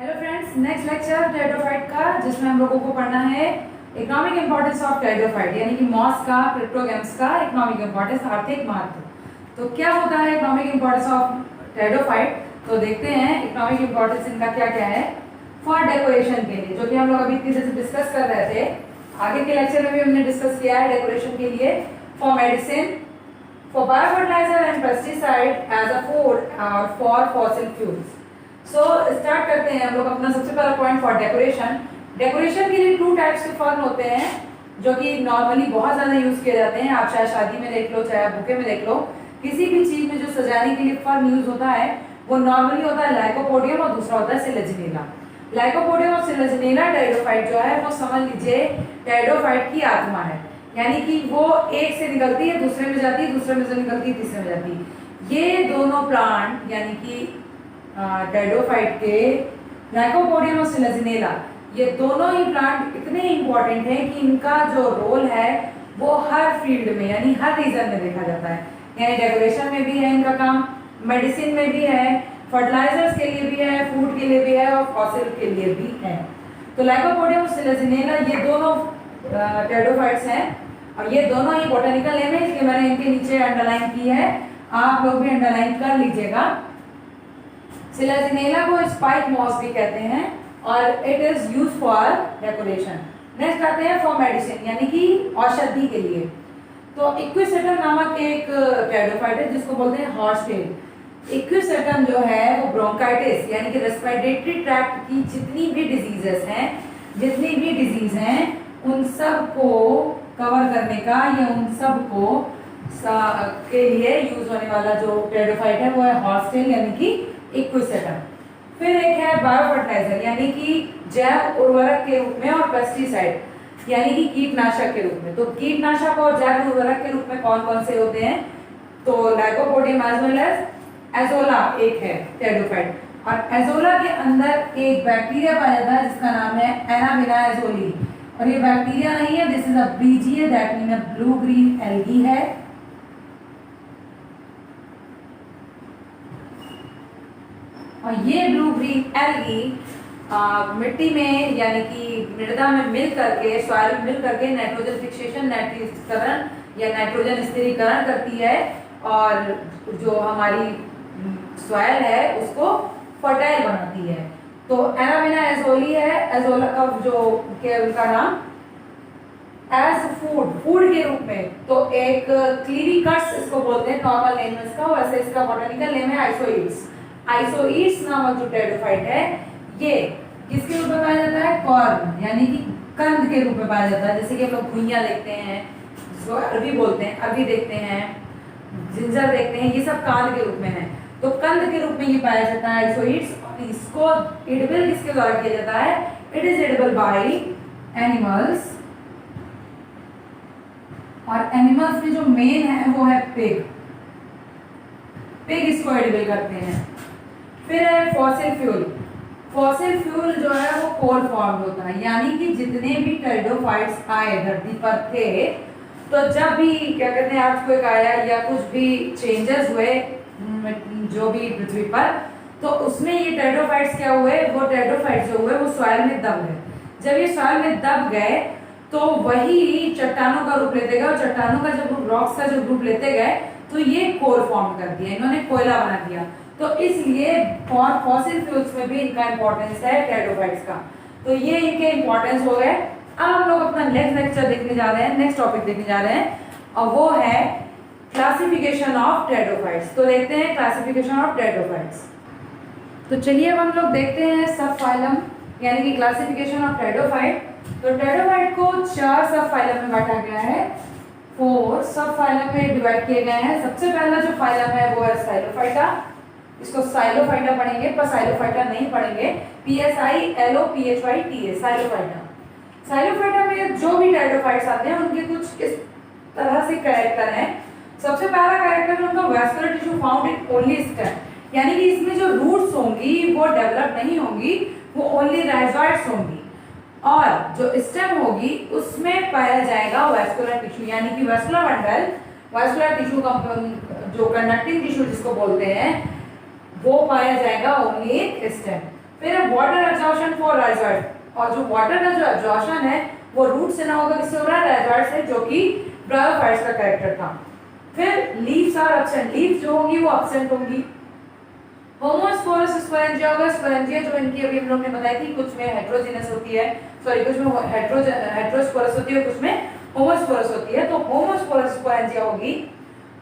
Hello friends, next lecture pteridophyte का, जिसमें हम लोगों को पढ़ना है इकोनॉमिक इंपॉर्टेंस ऑफ टेरिडोफाइट, यानी कि मॉस का, क्रिप्टोगेम्स का इकोनॉमिक इंपॉर्टेंस, आर्थिक महत्व। तो क्या होता है इकोनॉमिक इंपॉर्टेंस ऑफ टेरिडोफाइट, तो देखते हैं इकोनॉमिक इंपॉर्टेंस इनका क्या क्या है। फॉर डेकोरेशन के लिए, जो कि हम लोग अभी इतनी देर से डिस्कस कर रहे थे, आगे के लेक्चर में भी हमने डिस्कस किया है डेकोरेशन के लिए। For medicine, for biofertiliser and pesticide, as a food और for fossil fuels. So start करते हैं हम लोग अपना सबसे पहला पॉइंट फॉर डेकोरेशन। डेकोरेशन के लिए टू टाइप्स के फर्न होते हैं जो कि नॉर्मली बहुत ज़्यादा यूज किए जाते हैं। आप चाहे शादी में देख लो, चाहे बुके में देख लो, किसी भी चीज़ में जो सजाने के लिए फर्न यूज होता है वो नॉर्मली होता है लाइकोपोडियम, और दूसरा होता है सिलेजिनेला। लाइकोपोडियम और सिलेजिनेला टेरिडोफाइट जो है वो समझ लीजिए टेरिडोफाइट की आत्मा है, यानी कि वो एक से निकलती है दूसरे में जाती है, दूसरे में से निकलती है तीसरे में जाती है। ये दोनों प्लांट यानी कि टेरिडोफाइट के लाइकोपोडियम और सिलेजिनेला, ये दोनों ही प्लांट इतने इंपॉर्टेंट हैं कि इनका जो रोल है वो हर फील्ड में यानी हर रीजन में देखा जाता है। यानी डेकोरेशन में भी है इनका काम, मेडिसिन में भी है, फर्टिलाइजर्स के लिए भी है, फूड के लिए भी है और फॉसिल के लिए भी है। तो लाइकोपोडियम और सिलेजिनेला ये दोनों टेरिडोफाइट्स हैं, और ये दोनों ही बोटेनिकल नेम है, इसलिए मैंने इनके नीचे अंडरलाइन की है, आप लोग भी अंडरलाइन कर लीजिएगा। सिलेजिनेला को स्पाइक मॉस भी कहते हैं और it is use for decoration. Next आते हैं फॉर मेडिसिन, यानी कि औषधि के लिए। तो इक्विसेटम नामक एक टेरिडोफाइट है जिसको बोलते हैं हॉर्सटेल। इक्विसेटम जो है वो ब्रोंकाइटिस यानी कि रेस्पिरेटरी ट्रैक्ट की जितनी भी डिजीजेस हैं उन सब को कवर करने का या उन सब को के लिए यूज होने वाला जो टेरिडोफाइट है वो है हॉर्सटेल यानी कि इक्विसेटम। फिर एक है बायोफर्टिलाइजर यानी कि जैव उर्वरक के रूप में, और पेस्टिसाइड यानी कि कीटनाशक के रूप में। तो कीटनाशक और जैव उर्वरक के रूप में कौन कौन से होते हैं, तो lycopodium as well as azolla एक है टेरिडोफाइट, और एजोला के अंदर एक बैक्टीरिया पाया जाता है जिसका नाम है एनाबिना एजोली। और ये बैक्टीरिया नहीं है, this is a BGA, that mean a blue green algae है। और ये ब्लू ग्रीन एल्गी मिट्टी में यानी कि मृदा में मिल करके, सॉइल में मिल करके नाइट्रोजन फिक्सेशन, नाइट्रीकरण या नाइट्रोजन स्थिरीकरण करती है, और जो हमारी सॉइल है उसको फर्टाइल बनाती है। तो एनाबिना एजोली है, एजोला का जो उनका नाम एज फूड के रूप में, तो एक क्लीविकट्स इसको बोलते हैं नॉर्मल नेम इसका, वैसे इसका बॉटनिकल नेम है आइसोइड्स। आइसोइड्स नामक जो टेरिडोफाइट है ये किसके रूप में पाया जाता है, कॉर्न यानी कि कंद के रूप में पाया जाता है। जैसे कि हम लोग भुइयां देखते हैं, जिसको अरबी बोलते हैं, अरबी देखते हैं, जिंजर देखते हैं, ये सब कंद के रूप में है। तो कंद के रूप में ये पाया जाता है आइसोइड्स। इसको एडिबल किसके द्वारा किया जाता है, it is edible by animals, और एनिमल्स में जो मेन है वो है पिग इसको एडिबल करते हैं। फिर है फॉसिल फ्यूल। फॉसिल फ्यूल जो है वो कोल फॉर्म होता है, यानी कि जितने भी टेरिडोफाइट्स आए धरती पर थे, तो जब भी क्या कहते हैं अर्थक्वेक आया या कुछ भी चेंजेस हुए जो भी पृथ्वी पर, तो उसमें ये टेरिडोफाइट्स क्या हुए, वो टेरिडोफाइट्स जो हुए वो सॉइल में दब गए। जब ये सॉइल में दब गए तो वही चट्टानों का रूप लेते गए, और चट्टानों का जब रॉक्स का जो रूप लेते गए तो ये कोल फॉर्म कर दिया, इन्होंने कोयला बना दिया। तो इसलिए फॉसिल फ्यूल्स में भी इनका इंपॉर्टेंस है टेरिडोफाइट्स का। तो ये इनके इंपॉर्टेंस हो गए। अब हम लोग अपना नेक्स्ट लेक्चर देखने जा रहे हैं, नेक्स्ट टॉपिक देखने जा रहे हैं, और वो है क्लासिफिकेशन ऑफ टेरिडोफाइट्स। तो देखते हैं क्लासिफिकेशन ऑफ टेरिडोफाइट्स। तो चलिए अब हम लोग देखते हैं सब फाइलम यानी कि क्लासिफिकेशन ऑफ टेरिडोफाइट। तो टेरिडोफाइट को 4 सब फाइलम में बांटा गया है, 4 सब फाइलम में डिवाइड किए गए हैं। सबसे पहला जो फाइलम है वो है साइलोफाइटा, इसको साइलोफाइटा पढ़ेंगे पर साइलोफाइटा नहीं पढ़ेंगे, PSILOPHYTA साइलोफाइटा। साइलोफाइटा में जो भी टेरिडोफाइट्स आते हैं उनके कुछ इस तरह से कैरेक्टर हैं। सबसे पहला कैरेक्टर है उनका vascular tissue found in only stem, यानी कि इसमें जो रूट्स होंगी वो डेवलप नहीं होंगी, वो ओनली राइजोइड्स होंगी, और जो स्टेम होगी उसमें पाया जाएगा वैस्कुलर टिश्यू, यानी कि वैस्कुलर बंडल, वैस्कुलर टिश्यू का जो कंडक्टिंग टिश्यू जिसको बोलते हैं वो पाया जाएगा ओनली इन स्टेम। फिर वाटर एब्जॉर्प्शन फॉर राइजोइड, और जो वाटर का जो एब्जॉर्प्शन है वो रूट से ना होगा, किससे हो रहा है, राइजोइड से, जो कि ब्रायोफाइट्स का कैरेक्टर था। फिर लीव्स आर एब्सेंट, लीव्स जो होंगी वो एब्सेंट होंगी। होमोस्पोरस स्पोरेंजिया होगा, स्पोरेंजिया जो इनकी अभी हम लोग ने बताई थी, कुछ में हेटेरोजेनस होती है, सॉरी कुछ में हेटेरोस्पोरस होती है, कुछ में होमोस्पोरस होती है, तो होमोस्पोरस स्पोरेंजिया होगी।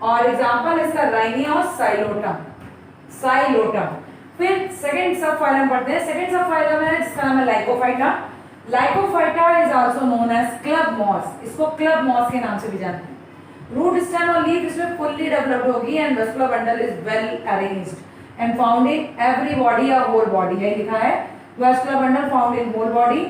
और एग्जांपल इसका राइनिया और साइलोटम, साइलोटम। फिर सेकंड सब फाइलम पढ़ते हैं। सेकंड सब फाइलम है जिसका नाम है Lycophyta. Lycophyta is also known as club moss, इसको क्लब मॉस के नाम से भी जानते हैं। रूट स्टेम और लीफ इसमें फुल्ली डेवलप्ड होगी and vascular bundle is well arranged and found in every body या होल बॉडी, यही लिखा है, vascular bundle found in whole body.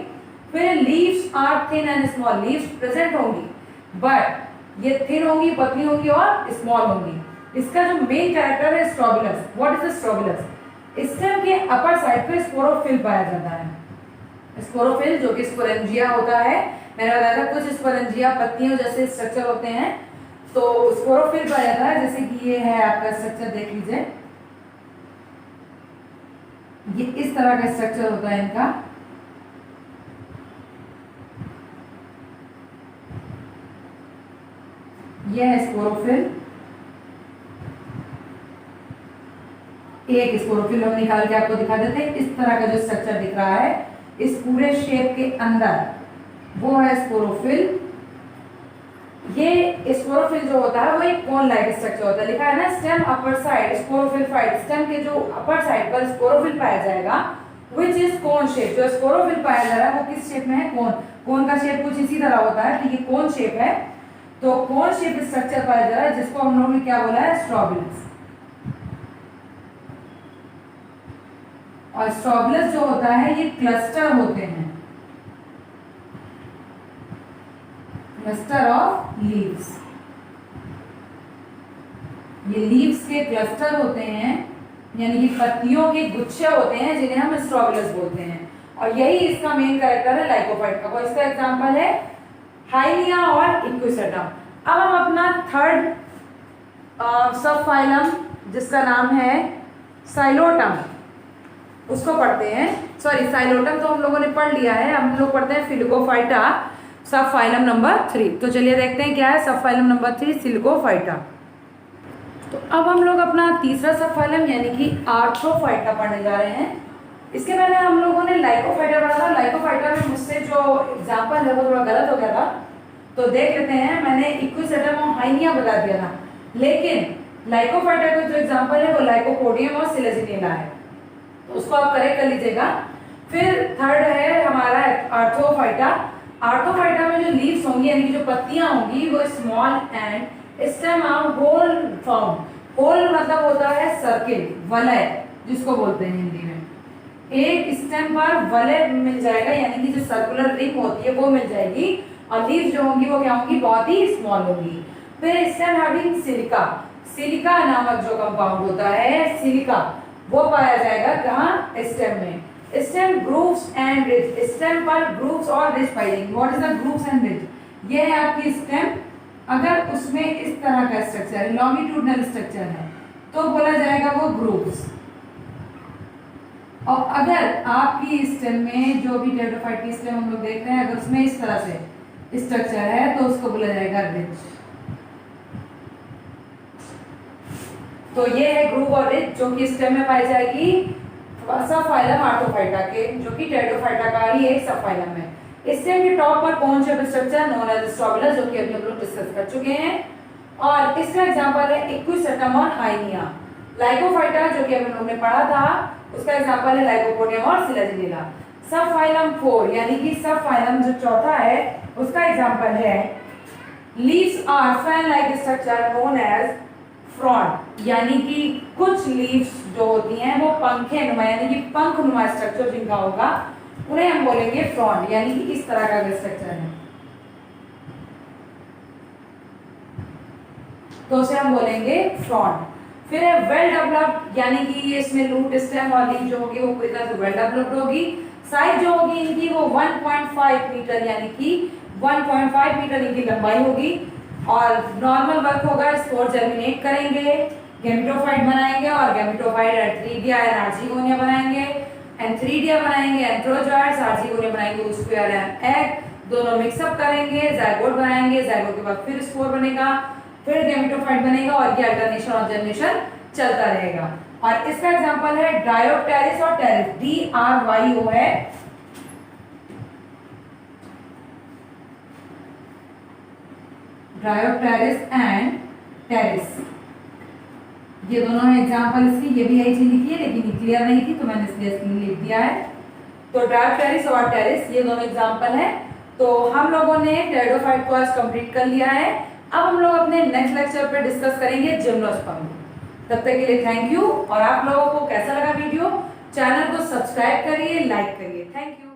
फिर leaves are thin and small, leaves present होंगी but ये थिन होंगी, पतली होंगी और स्मॉल होंगी। इसका जो मेन कैरेक्टर है strobilus. What is the strobilus? Stem के अपर साइड पे स्पोरोफिल पाया जाता है, स्पोरोफिल जो कि स्पोरेंजिया होता है। मैंने बताया था कुछ स्पोरेंजिया पत्तियों जैसे स्ट्रक्चर होते हैं, तो स्पोरोफिल पाया जाता है, जैसे कि ये है आपका स्ट्रक्चर, देख लीजिए, ये इस तरह का स्ट्रक्चर होता है इनका। ये है स्पोरोफिल, एक स्पोरोफिल हम निकाल के आपको दिखा देते हैं। इस तरह का जो स्ट्रक्चर दिख रहा है इस पूरे शेप के अंदर, वो है स्पोरोफिल। ये स्पोरोफिल जो होता है वो एक कोन लाइक स्ट्रक्चर होता है, लिखा है ना stem upper side sporophyll fight, stem के जो अपर साइड पर स्पोरोफिल पाया जाएगा विच इज कोन शेप। जो स्पोरोफिल पाया जा रहा है वो किस शेप में है? कोन। कोन का शेप कुछ इसी तरह होता है, ठीक है, कोन शेप है, तो कोन शेप स्ट्रक्चर पाया जा रहा है जिसको हम लोगों ने क्या बोला है? स्ट्रोबिलस। और स्ट्रोबिलस जो होता है ये क्लस्टर होते हैं, क्लस्टर ऑफ लीव्स, ये लीव्स के क्लस्टर होते हैं, यानी कि पत्तियों के गुच्छे होते हैं जिन्हें हम स्ट्रोबिलस बोलते हैं। और यही इसका मेन कैरेक्टर है लाइकोफाइट का। इसका एग्जांपल है हाइनिया और इक्विसेटम। अब हम अपना थर्ड सब फाइलम जिसका नाम है साइलोटम उसको पढ़ते हैं। सॉरी, साइलोटम तो हम लोगों ने पढ़ लिया है, हम लोग पढ़ते हैं फिलिकोफाइटा, सब फाइलम नंबर 3। तो चलिए देखते हैं क्या है सब फाइलम नंबर 3, सिलिकोफाइटा। तो अब हम लोग अपना तीसरा सब फाइलम यानी कि आर्थ्रोफाइटा पढ़ने जा रहे हैं। इसके पहले हम लोगों ने लाइकोफाइटा पढ़ा था। लाइकोफाइटा में मुझसे जो एग्जाम्पल है वो थोड़ा गलत हो गया था, तो देख लेते हैं। मैंने इक्विसेटम और हाइनिया बता दिया था, लेकिन लाइकोफाइटा का जो एग्जाम्पल है वो लाइकोपोडियम और सिलेजिनिला है, तो उसको आप करेक्ट कर लीजिएगा। फिर थर्ड है हमारा आर्थ्रोफाइटा। आर्थ्रोफाइटा में जो लीव्स होंगी यानी कि जो पत्तियां होंगी वो small and stem are whorl found. Whorl मतलब होता है सर्किल, वलय जिसको बोलते हैं हिंदी में। एक स्टेम पर वलय मिल जाएगा यानी कि जो सर्कुलर रिंग होती है वो मिल जाएगी, और लीव्स जो होंगी वो क्या होंगी? बहुत ही स्मॉल होंगी। फिर स्टेम हैविंग सिलिका, सिलिका नामक जो कंपाउंड होता है सिलिका, वो पाया जाएगा कहाँ? स्टेम में। Stem grooves and ridge, stem पर ग्रूव्स और रिज पाई जाएंगी। What is the grooves and ridge? ये है आपकी स्टेम, अगर उसमें इस तरह का स्ट्रक्चर लॉन्गिट्यूडनल स्ट्रक्चर है तो बोला जाएगा वो ग्रूव्स। और अगर आपकी स्टेम में जो भी टेट्राफाइट की स्टेम हम लोग देख रहे हैं, अगर उसमें इस तरह से स्ट्रक्चर है तो उसको बोला जाएगा रिज। तो ये है ग्रूव और रिज जो कि स्टेम में पाई जाएगी सब फाइलम आर्थ्रोफाइटा के, जो कि टेट्राफाइटा का ही एक सब फाइलम है। स्टेम के टॉप पर cone shape structure known as strobilus, जो कि अभी हम लोग डिस्कस कर चुके हैं। और इसका एग्जांपल है इक्विसेटम और हाइनिया। लाइकोफाइटा जो कि हम लोग ने पढ़ा था उसका एग्जांपल है लाइकोपोडियम और सिलेजिनिला। सब फाइलम 4 यानी कि सब फाइलम जो चौथा है उसका एग्जांपल है leaves are fan like structure known as frond, यानी कि कुछ लीव्स जो होती हैं वो पंखे नुमा यानी कि पंख नुमा स्ट्रक्चर जिनका होगा उन्हें हम बोलेंगे फ्रॉन्ट, यानी कि इस तरह का स्ट्रक्चर है तो उसे हम बोलेंगे फ्रॉन्ट। फिर है वेल डेवलप्ड, यानी कि इसमें रूट स्टेम और लीफ जो होगी वो पूरी तरह से वेल डेवलप्ड होगी। साइज जो होगी इनकी वो 1.5 मीटर यानी कि 1.5 मीटर इनकी लंबाई होगी। और नॉर्मल वर्क होगा, स्पोर जर्मिनेट करेंगे, गैमेटोफाइट बनाएंगे और गैमेटोफाइट एट्रीडिया एनार्जीगोनिया बनाएंगे। N3 बनाएंगे एंथ्रोजॉइड्स, आरसी बनाएंगे स्क्वायर एंड एग, दोनों मिक्सअप करेंगे, जाइगोट बनाएंगे, जाइगोट के बाद फिर स्पोर बनेगा, फिर गैमेटोफाइट बनेगा और ये अल्टरनेशन और जनरेशन चलता रहेगा। और इसका एग्जांपल है डायोप्टेरिस और टेरिस, DRYO है, डायोप्टेरिस एंड टेरिस, ये दोनों है एग्जांपल इसकी। ये भी यही चीज लिखी है लेकिन क्लियर नहीं थी तो मैंने इसलिए स्क्रीन लिख दिया है। तो डायोप्टेरिस और टेरिस ये दोनों एग्जांपल है। तो हम लोगों ने टेरिडोफाइट को आज कंप्लीट कर लिया है। अब हम लोग अपने नेक्स्ट लेक्चर पे डिस्कस करेंगे जिम्नोस्पर्म। तब तक के लिए थैंक यू। और आप लोगों को कैसा लगा वीडियो, चैनल को सब्सक्राइब करिए, लाइक करिए। Thank you.